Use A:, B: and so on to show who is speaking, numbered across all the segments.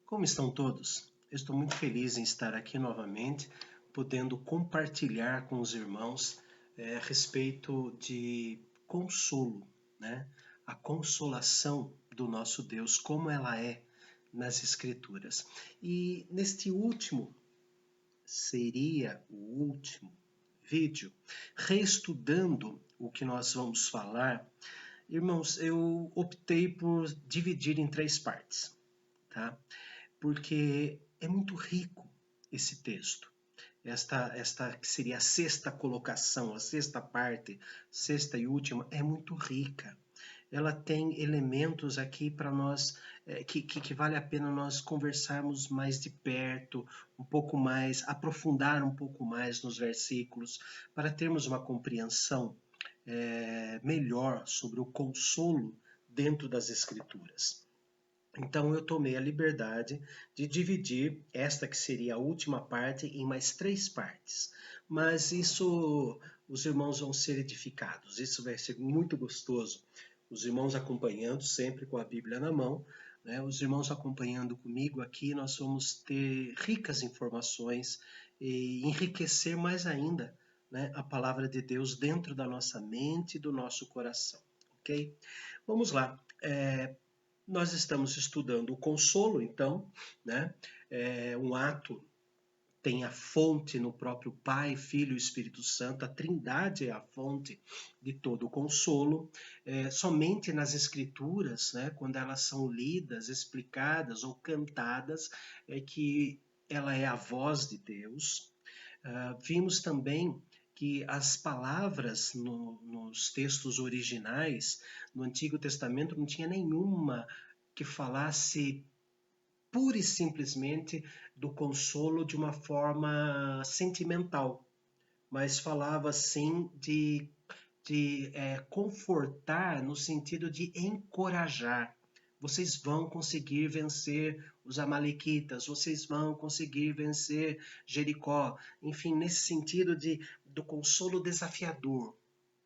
A: Como estão todos? Eu estou muito feliz em estar aqui novamente, podendo compartilhar com os irmãos a respeito de consolo, né? A consolação do nosso Deus, como ela é nas Escrituras. E neste último, seria o último vídeo, reestudando o que nós vamos falar, irmãos, eu optei por dividir em 3 partes, tá? Porque é muito rico esse texto. Esta que seria a sexta colocação, a sexta parte, sexta e última, é muito rica. Ela tem elementos aqui para nós que vale a pena nós conversarmos mais de perto, um pouco mais, aprofundar um pouco mais nos versículos, para termos uma compreensão melhor sobre o consolo dentro das Escrituras. Então eu tomei a liberdade de dividir esta que seria a última parte em mais 3 partes. Mas isso, os irmãos vão ser edificados. Isso vai ser muito gostoso. Os irmãos acompanhando sempre com a Bíblia na mão, né? Os irmãos acompanhando comigo aqui, nós vamos ter ricas informações e enriquecer mais ainda, né, a palavra de Deus dentro da nossa mente e do nosso coração, ok? Vamos lá. Nós estamos estudando o consolo, então, né? Um ato tem a fonte no próprio Pai, Filho e Espírito Santo, a Trindade é a fonte de todo o consolo. Somente nas Escrituras, né, quando elas são lidas, explicadas ou cantadas, é que ela é a voz de Deus. Vimos também que as palavras nos textos originais, no Antigo Testamento, não tinha nenhuma que falasse pura e simplesmente do consolo de uma forma sentimental, mas falava sim de confortar no sentido de encorajar. Vocês vão conseguir vencer os amalequitas, vocês vão conseguir vencer Jericó. Enfim, nesse sentido do consolo desafiador.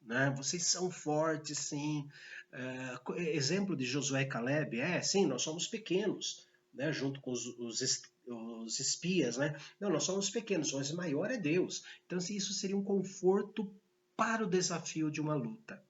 A: Né? Vocês são fortes, sim. Exemplo de Josué e Caleb, sim, nós somos pequenos, né? Junto com os espias, né? Não, nós somos pequenos, mas o maior é Deus. Então, isso seria um conforto para o desafio de uma luta.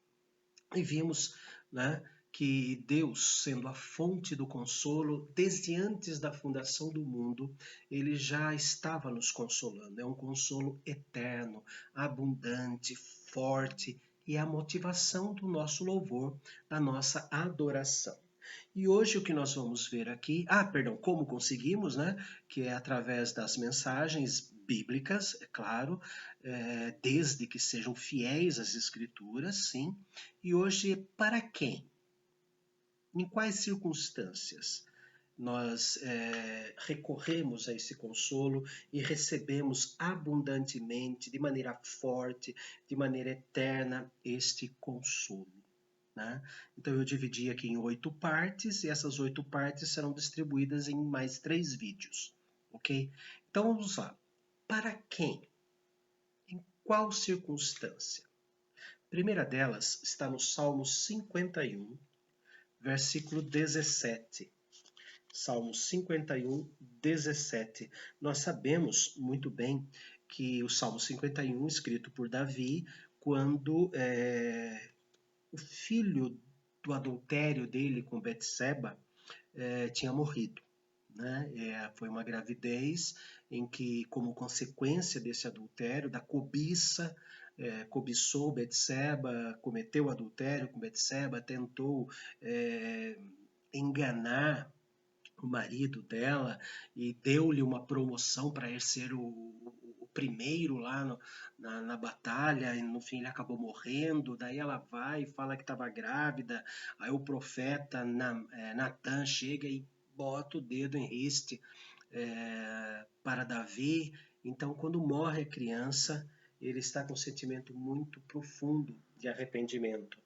A: E vimos, né, que Deus, sendo a fonte do consolo, desde antes da fundação do mundo, ele já estava nos consolando. É um consolo eterno, abundante, forte, e é a motivação do nosso louvor, da nossa adoração. E hoje o que nós vamos ver aqui, como conseguimos, né? Que é através das mensagens bíblicas, é claro, desde que sejam fiéis às Escrituras, sim. E hoje, para quem? Em quais circunstâncias nós recorremos a esse consolo e recebemos abundantemente, de maneira forte, de maneira eterna, este consolo? Né? Então eu dividi aqui em 8 partes e essas 8 partes serão distribuídas em mais 3 vídeos, ok? Então vamos lá. Para quem? Em qual circunstância? A primeira delas está no Salmo 51, versículo 17. Salmo 51, 17. Nós sabemos muito bem que o Salmo 51, escrito por Davi, quando o filho do adultério dele com Betseba tinha morrido. Né? Foi uma gravidez em que, como consequência desse adultério, da cobiça, cobiçou Betseba, cometeu adultério com Betseba, tentou enganar o marido dela e deu-lhe uma promoção para ele ser o primeiro lá na batalha, e no fim ele acabou morrendo. Daí ela vai e fala que estava grávida, aí o profeta Natan chega e bota o dedo em riste para Davi. Então, quando morre a criança, ele está com um sentimento muito profundo de arrependimento.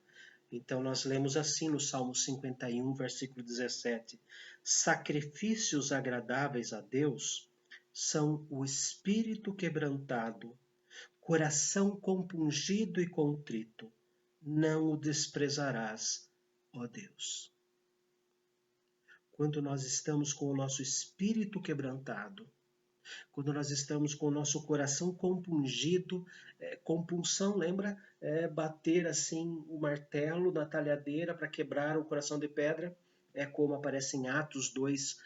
A: Então, nós lemos assim no Salmo 51, versículo 17: sacrifícios agradáveis a Deus são o espírito quebrantado, coração compungido e contrito. Não o desprezarás, ó Deus. quando nós estamos com o nosso espírito quebrantado, quando nós estamos com o nosso coração compungido, compunção, lembra? Bater assim o martelo na talhadeira para quebrar o coração de pedra, é como aparece em Atos 2,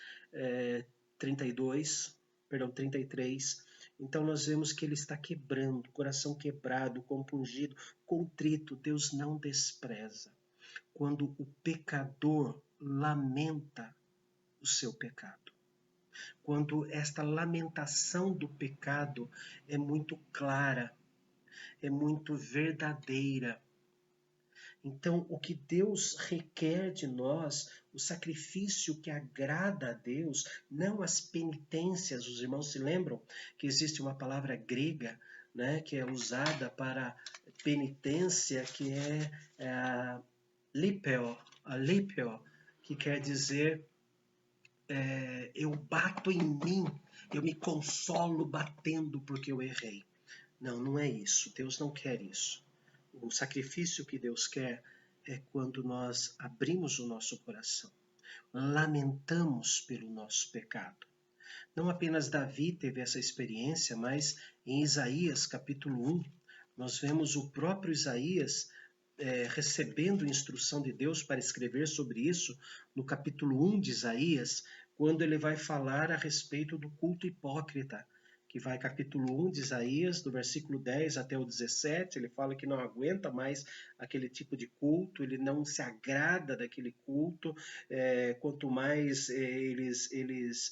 A: 32, perdão, 33. Então nós vemos que ele está quebrando, coração quebrado, compungido, contrito. Deus não despreza. Quando o pecador lamenta o seu pecado, quando esta lamentação do pecado é muito clara, é muito verdadeira. Então, o que Deus requer de nós, o sacrifício que agrada a Deus, não as penitências. Os irmãos se lembram que existe uma palavra grega, né, que é usada para penitência, que é a lipeo, que quer dizer eu bato em mim, eu me consolo batendo porque eu errei. Não, não é isso. Deus não quer isso. O sacrifício que Deus quer é quando nós abrimos o nosso coração, lamentamos pelo nosso pecado. Não apenas Davi teve essa experiência, mas em Isaías capítulo 1, nós vemos o próprio Isaías recebendo instrução de Deus para escrever sobre isso, no capítulo 1 de Isaías, quando ele vai falar a respeito do culto hipócrita, que vai capítulo 1 de Isaías, do versículo 10 até o 17, ele fala que não aguenta mais aquele tipo de culto, ele não se agrada daquele culto, quanto mais eles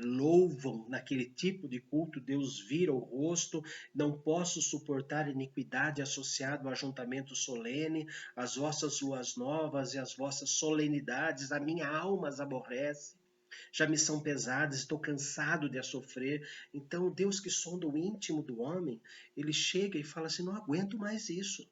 A: louvam naquele tipo de culto, Deus vira o rosto, não posso suportar iniquidade associada ao ajuntamento solene, as vossas luas novas e as vossas solenidades, a minha alma as aborrece. Já me são pesadas, estou cansado de a sofrer. Então, Deus que sonda o íntimo do homem, ele chega e fala assim, não aguento mais isso.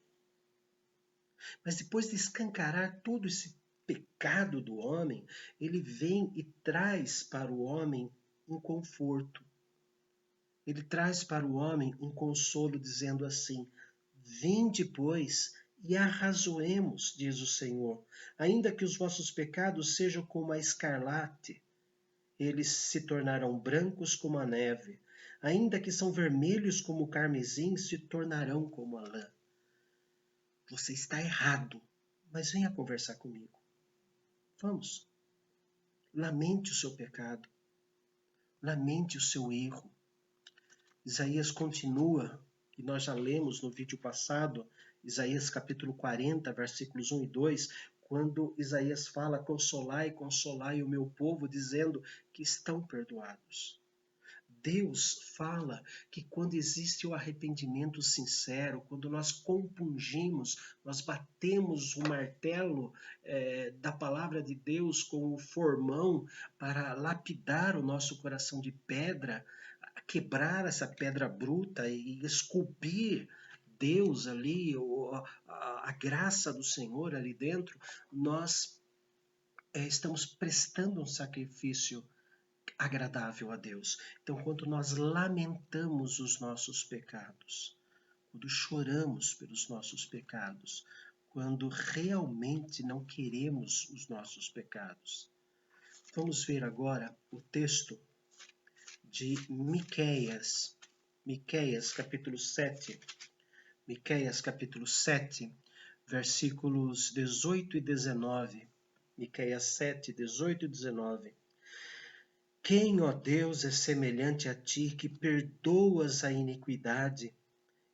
A: Mas depois de escancarar todo esse pecado do homem, ele vem e traz para o homem um conforto. Ele traz para o homem um consolo, dizendo assim, vinde, pois, e arrazoemos, diz o Senhor, ainda que os vossos pecados sejam como a escarlate, eles se tornarão brancos como a neve, ainda que são vermelhos como o carmesim, se tornarão como a lã. Você está errado, mas venha conversar comigo. Vamos. Lamente o seu pecado. Lamente o seu erro. Isaías continua, e nós já lemos no vídeo passado, Isaías capítulo 40, versículos 1 e 2, quando Isaías fala, consolai, consolai o meu povo, dizendo que estão perdoados. Deus fala que quando existe o arrependimento sincero, quando nós compungimos, nós batemos o martelo da palavra de Deus com o formão para lapidar o nosso coração de pedra, quebrar essa pedra bruta e esculpir Deus ali, a graça do Senhor ali dentro, nós estamos prestando um sacrifício agradável a Deus. Então, quando nós lamentamos os nossos pecados, quando choramos pelos nossos pecados, quando realmente não queremos os nossos pecados. Vamos ver agora o texto de Miqueias, Miqueias capítulo 7, Miqueias capítulo 7, versículos 18 e 19. Miqueias 7, 18 e 19. Quem, ó Deus, é semelhante a ti, que perdoas a iniquidade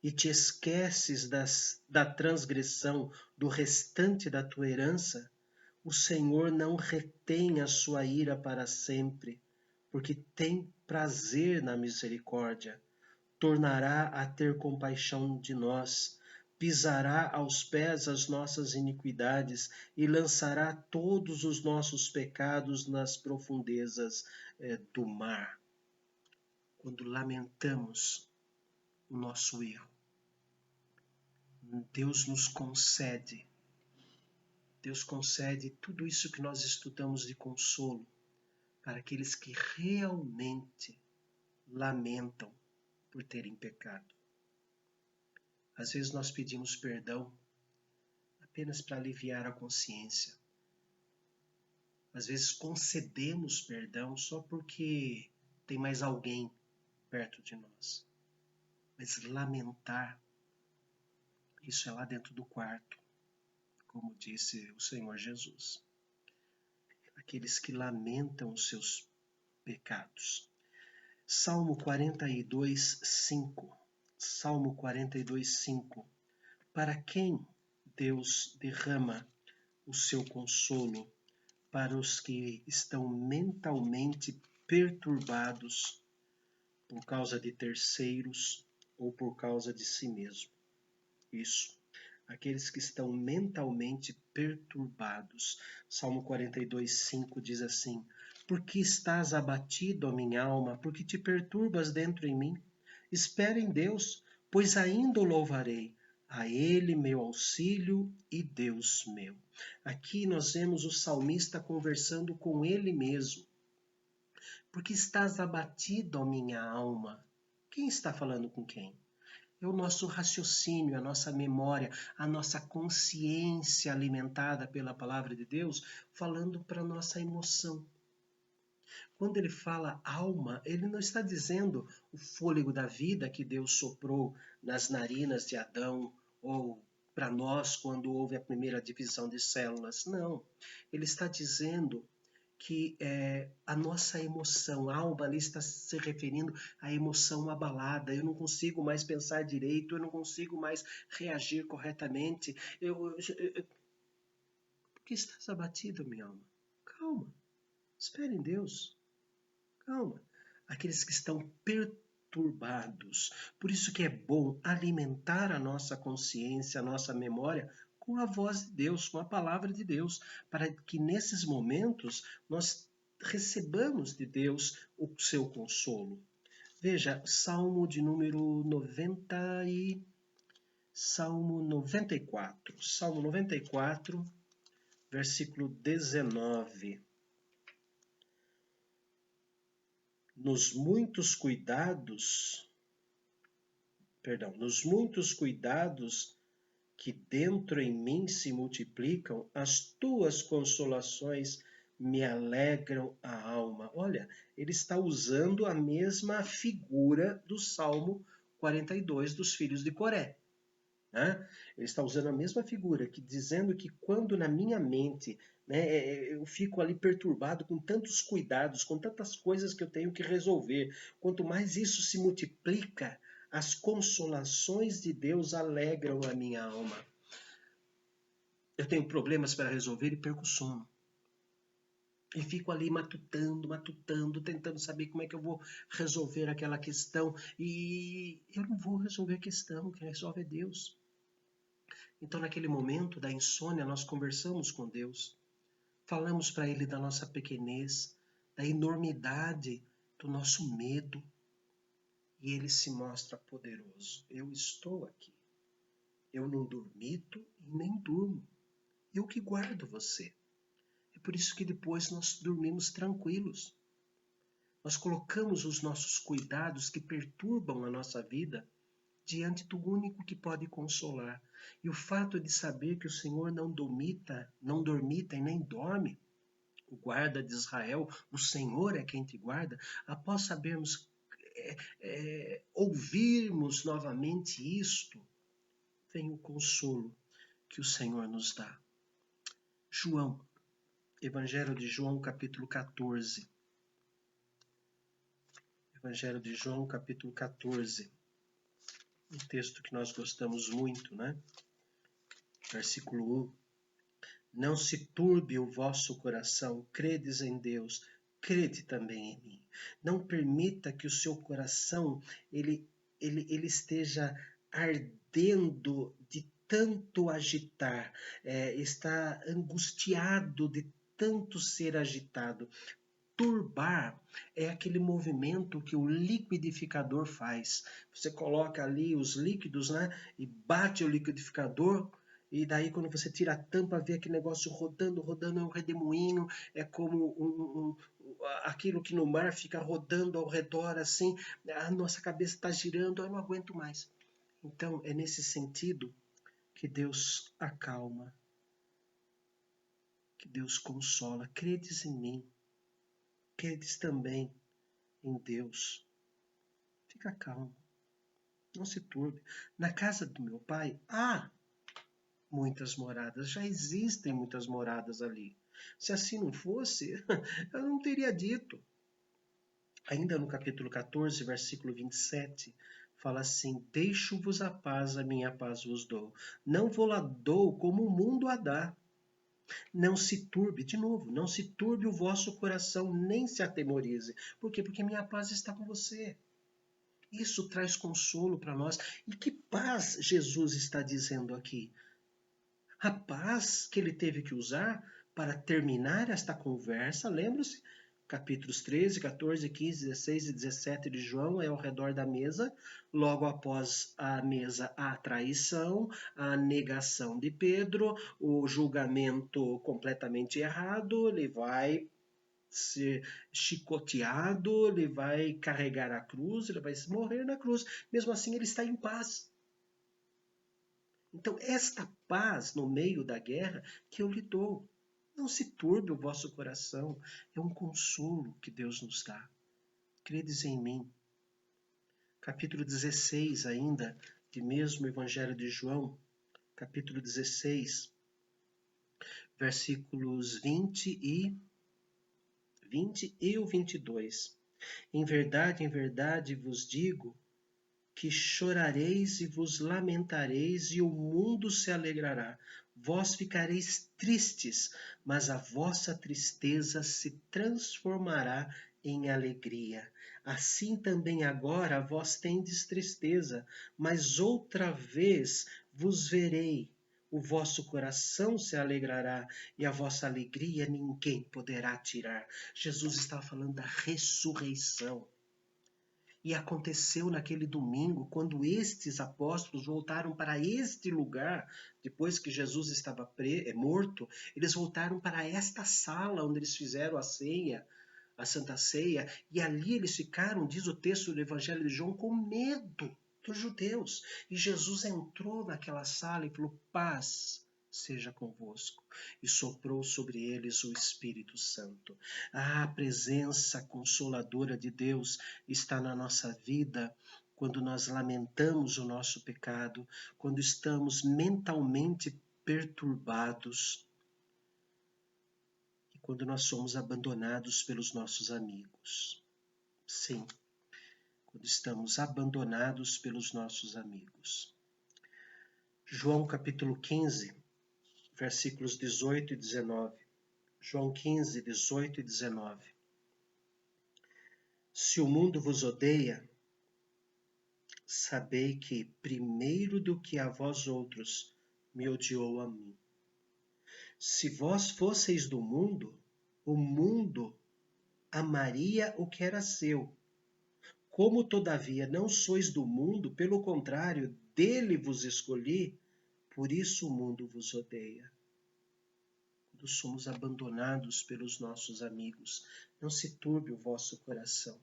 A: e te esqueces da transgressão do restante da tua herança? O Senhor não retém a sua ira para sempre, porque tem prazer na misericórdia. Tornará a ter compaixão de nós, pisará aos pés as nossas iniquidades e lançará todos os nossos pecados nas profundezas do mar. Quando lamentamos o nosso erro, Deus concede tudo isso que nós estudamos de consolo para aqueles que realmente lamentam por terem pecado. Às vezes nós pedimos perdão apenas para aliviar a consciência. Às vezes concedemos perdão só porque tem mais alguém perto de nós. Mas lamentar, isso é lá dentro do quarto, como disse o Senhor Jesus. Aqueles que lamentam os seus pecados. Salmo 42, 5. Salmo 42, 5. Para quem Deus derrama o seu consolo? Para os que estão mentalmente perturbados por causa de terceiros ou por causa de si mesmo. Isso. Aqueles que estão mentalmente perturbados. Salmo 42, 5 diz assim: Por que estás abatido, ó minha alma? Por que te perturbas dentro em mim? Espera em Deus, pois ainda o louvarei. A Ele meu auxílio e Deus meu. Aqui nós vemos o salmista conversando com ele mesmo. Por que estás abatido, ó minha alma? Quem está falando com quem? É o nosso raciocínio, a nossa memória, a nossa consciência alimentada pela palavra de Deus, falando para a nossa emoção. Quando ele fala alma, ele não está dizendo o fôlego da vida que Deus soprou nas narinas de Adão ou para nós quando houve a primeira divisão de células. Não. Ele está dizendo que a nossa emoção, a alma ali está se referindo à emoção abalada. Eu não consigo mais pensar direito, eu não consigo mais reagir corretamente. Por que estás abatido, minha alma? Calma, espere em Deus. Calma. Aqueles que estão perturbados. Por isso que é bom alimentar a nossa consciência, a nossa memória com a voz de Deus, com a palavra de Deus, para que nesses momentos nós recebamos de Deus o seu consolo. Veja, Salmo de número 90 e Salmo 94. Salmo 94, versículo 19. Nos muitos cuidados que dentro em mim se multiplicam, as tuas consolações me alegram a alma. Olha, ele está usando a mesma figura do Salmo 42 dos filhos de Coré. Né? Ele está usando a mesma figura, dizendo que quando na minha mente, né, eu fico ali perturbado com tantos cuidados, com tantas coisas que eu tenho que resolver, quanto mais isso se multiplica, as consolações de Deus alegram a minha alma. Eu tenho problemas para resolver e perco o sono. E fico ali matutando, tentando saber como é que eu vou resolver aquela questão. E eu não vou resolver a questão, quem resolve é Deus. Então, naquele momento da insônia, nós conversamos com Deus. Falamos para Ele da nossa pequenez, da enormidade do nosso medo. E Ele se mostra poderoso. Eu estou aqui. Eu não dormito e nem durmo. Eu que guardo você. É por isso que depois nós dormimos tranquilos. Nós colocamos os nossos cuidados que perturbam a nossa vida diante do único que pode consolar. E o fato de saber que o Senhor não dormita e nem dorme, o guarda de Israel, o Senhor é quem te guarda, após sabermos, ouvirmos novamente isto, vem o consolo que o Senhor nos dá. João, Evangelho de João, capítulo 14. Evangelho de João, capítulo 14. Um texto que nós gostamos muito, né? Versículo 1. Não se turbe o vosso coração, credes em Deus, crede também em mim. Não permita que o seu coração ele esteja ardendo de tanto agitar, está angustiado de tanto ser agitado. Turbar é aquele movimento que o liquidificador faz. Você coloca ali os líquidos, né, e bate o liquidificador, e daí quando você tira a tampa, vê aquele negócio rodando, é um redemoinho, é como aquilo que no mar fica rodando ao redor assim, a nossa cabeça está girando, eu não aguento mais. Então é nesse sentido que Deus acalma. que Deus consola. Credes em mim, credes também em Deus. Fica calmo, não se turbe. Na casa do meu pai há muitas moradas, já existem muitas moradas ali. Se assim não fosse, eu não teria dito. Ainda no capítulo 14, versículo 27, fala assim: Deixo-vos a paz, a minha paz vos dou. Não vou lá dou como o mundo a dá. Não se turbe, de novo, não se turbe o vosso coração, nem se atemorize. Por quê? Porque minha paz está com você. Isso traz consolo para nós. E que paz Jesus está dizendo aqui? A paz que ele teve que usar para terminar esta conversa, lembra-se? Capítulos 13, 14, 15, 16 e 17 de João é ao redor da mesa. Logo após a mesa, a traição, a negação de Pedro, o julgamento completamente errado. Ele vai ser chicoteado, ele vai carregar a cruz, ele vai morrer na cruz. Mesmo assim, ele está em paz. Então, esta paz no meio da guerra que eu lhe dou. Não se turbe o vosso coração, é um consolo que Deus nos dá. Credes em mim. Capítulo 16 ainda, de mesmo Evangelho de João, capítulo 16, versículos 20 e o 22. Em verdade vos digo que chorareis e vos lamentareis, e o mundo se alegrará. Vós ficareis tristes, mas a vossa tristeza se transformará em alegria. Assim também agora vós tendes tristeza, mas outra vez vos verei. O vosso coração se alegrará e a vossa alegria ninguém poderá tirar. Jesus está falando da ressurreição. E aconteceu naquele domingo, quando estes apóstolos voltaram para este lugar, depois que Jesus estava morto, eles voltaram para esta sala onde eles fizeram a ceia, a Santa Ceia, e ali eles ficaram, diz o texto do Evangelho de João, com medo dos judeus. E Jesus entrou naquela sala e falou: paz seja convosco. E soprou sobre eles o Espírito Santo. A presença consoladora de Deus está na nossa vida quando nós lamentamos o nosso pecado, quando estamos mentalmente perturbados e quando nós somos abandonados pelos nossos amigos. Sim, quando estamos abandonados pelos nossos amigos. João capítulo 15, versículos 18 e 19. João 15, 18 e 19. Se o mundo vos odeia, sabei que, primeiro do que a vós outros, me odiou a mim. Se vós fosseis do mundo, o mundo amaria o que era seu. Como, todavia, não sois do mundo, pelo contrário, dele vos escolhi, por isso o mundo vos odeia. Quando somos abandonados pelos nossos amigos, não se turbe o vosso coração.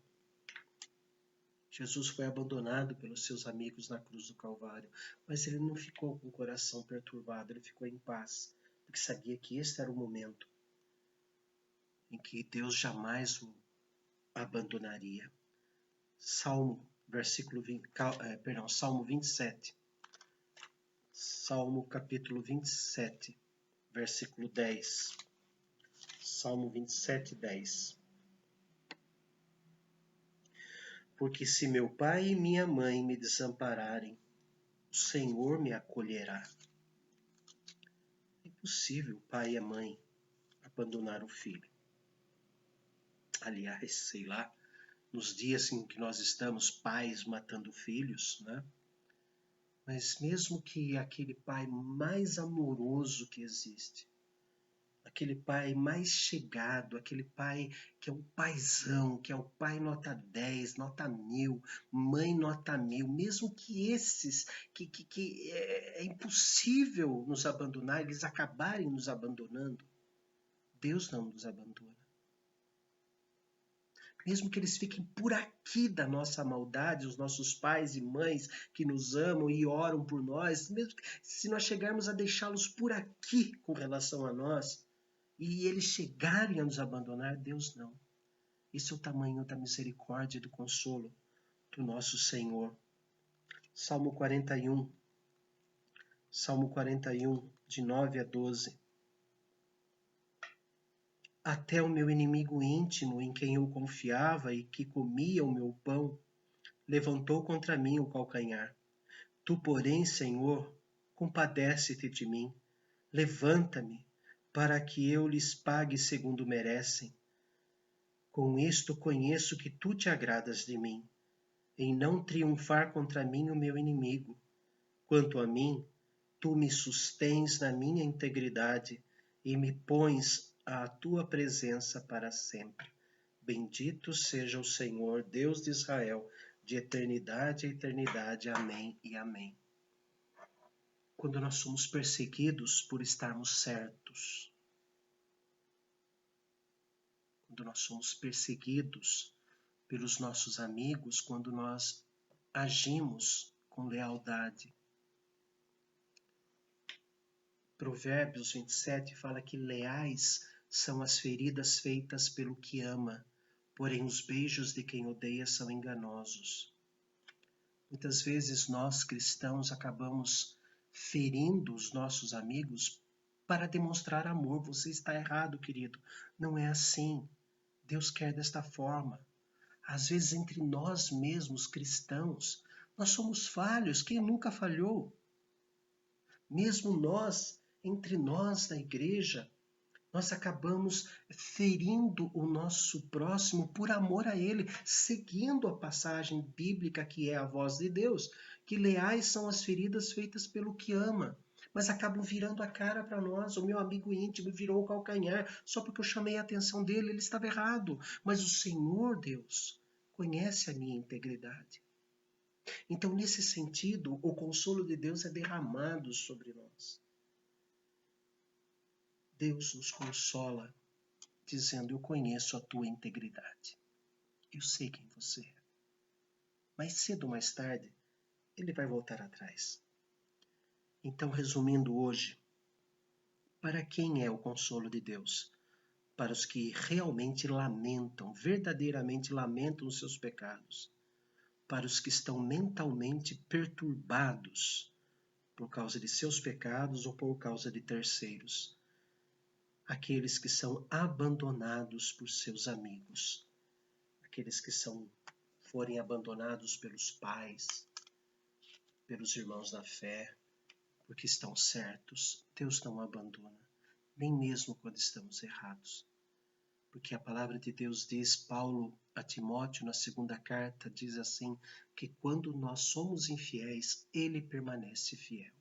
A: Jesus foi abandonado pelos seus amigos na cruz do Calvário, mas ele não ficou com o coração perturbado, ele ficou em paz, porque sabia que este era o momento em que Deus jamais o abandonaria. Salmo 27. Salmo capítulo 27, versículo 10. Salmo 27, 10. Porque se meu pai e minha mãe me desampararem, o Senhor me acolherá. É impossível o pai e a mãe abandonar o filho. Aliás, sei lá, nos dias em que nós estamos, pais matando filhos, né? Mas mesmo que aquele pai mais amoroso que existe, aquele pai mais chegado, aquele pai que é o paizão, que é o pai nota 10, nota 1000, mãe nota 1000, mesmo que esses, que é impossível nos abandonar, eles acabarem nos abandonando, Deus não nos abandona. Mesmo que eles fiquem por aqui da nossa maldade, os nossos pais e mães que nos amam e oram por nós, mesmo que, se nós chegarmos a deixá-los por aqui com relação a nós, e eles chegarem a nos abandonar, Deus não. Esse é o tamanho da misericórdia e do consolo do nosso Senhor. Salmo 41, de 9 a 12. Até o meu inimigo íntimo, em quem eu confiava e que comia o meu pão, levantou contra mim o calcanhar. Tu, porém, Senhor, compadece-te de mim. Levanta-me, para que eu lhes pague segundo merecem. Com isto conheço que tu te agradas de mim, em não triunfar contra mim o meu inimigo. Quanto a mim, tu me sustens na minha integridade e me pões à tua presença para sempre. Bendito seja o Senhor, Deus de Israel, de eternidade a eternidade. Amém e amém. Quando nós somos perseguidos por estarmos certos, quando nós somos perseguidos pelos nossos amigos, quando nós agimos com lealdade. Provérbios 27 fala que leais são as feridas feitas pelo que ama, porém os beijos de quem odeia são enganosos. Muitas vezes nós cristãos acabamos ferindo os nossos amigos para demonstrar amor. Você está errado, querido. Não é assim. Deus quer desta forma. Às vezes entre nós mesmos cristãos, nós somos falhos. Quem nunca falhou? Mesmo nós, entre nós da igreja, nós acabamos ferindo o nosso próximo por amor a ele, seguindo a passagem bíblica que é a voz de Deus, que leais são as feridas feitas pelo que ama, mas acabam virando a cara para nós. O meu amigo íntimo virou o calcanhar, só porque eu chamei a atenção dele, ele estava errado. Mas o Senhor Deus conhece a minha integridade. Então, nesse sentido, o consolo de Deus é derramado sobre nós. Deus nos consola dizendo: eu conheço a tua integridade. Eu sei quem você é. Mais cedo ou mais tarde, ele vai voltar atrás. Então, resumindo hoje, para quem é o consolo de Deus? Para os que realmente lamentam, verdadeiramente lamentam os seus pecados. Para os que estão mentalmente perturbados por causa de seus pecados ou por causa de terceiros. Aqueles que são abandonados por seus amigos. Aqueles que forem abandonados pelos pais, pelos irmãos da fé, porque estão certos. Deus não abandona, nem mesmo quando estamos errados. Porque a palavra de Deus diz, Paulo a Timóteo, na segunda carta, diz assim, que quando nós somos infiéis, ele permanece fiel.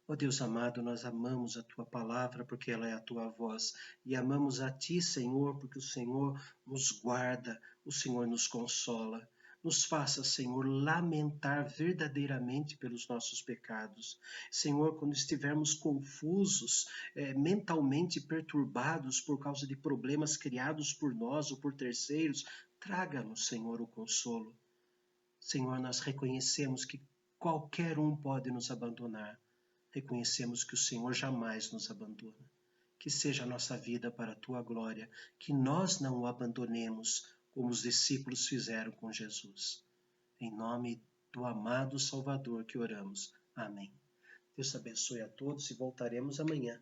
A: Ó Deus amado, nós amamos a Tua palavra porque ela é a Tua voz e amamos a Ti, Senhor, porque o Senhor nos guarda, o Senhor nos consola. Nos faça, Senhor, lamentar verdadeiramente pelos nossos pecados. Senhor, quando estivermos confusos, mentalmente perturbados por causa de problemas criados por nós ou por terceiros, traga-nos, Senhor, o consolo. Senhor, nós reconhecemos que qualquer um pode nos abandonar. Reconhecemos que o Senhor jamais nos abandona. Que seja a nossa vida para a Tua glória, que nós não o abandonemos, como os discípulos fizeram com Jesus. Em nome do amado Salvador que oramos. Amém. Deus abençoe a todos e voltaremos amanhã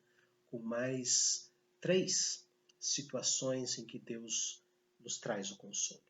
A: com mais 3 situações em que Deus nos traz o consolo.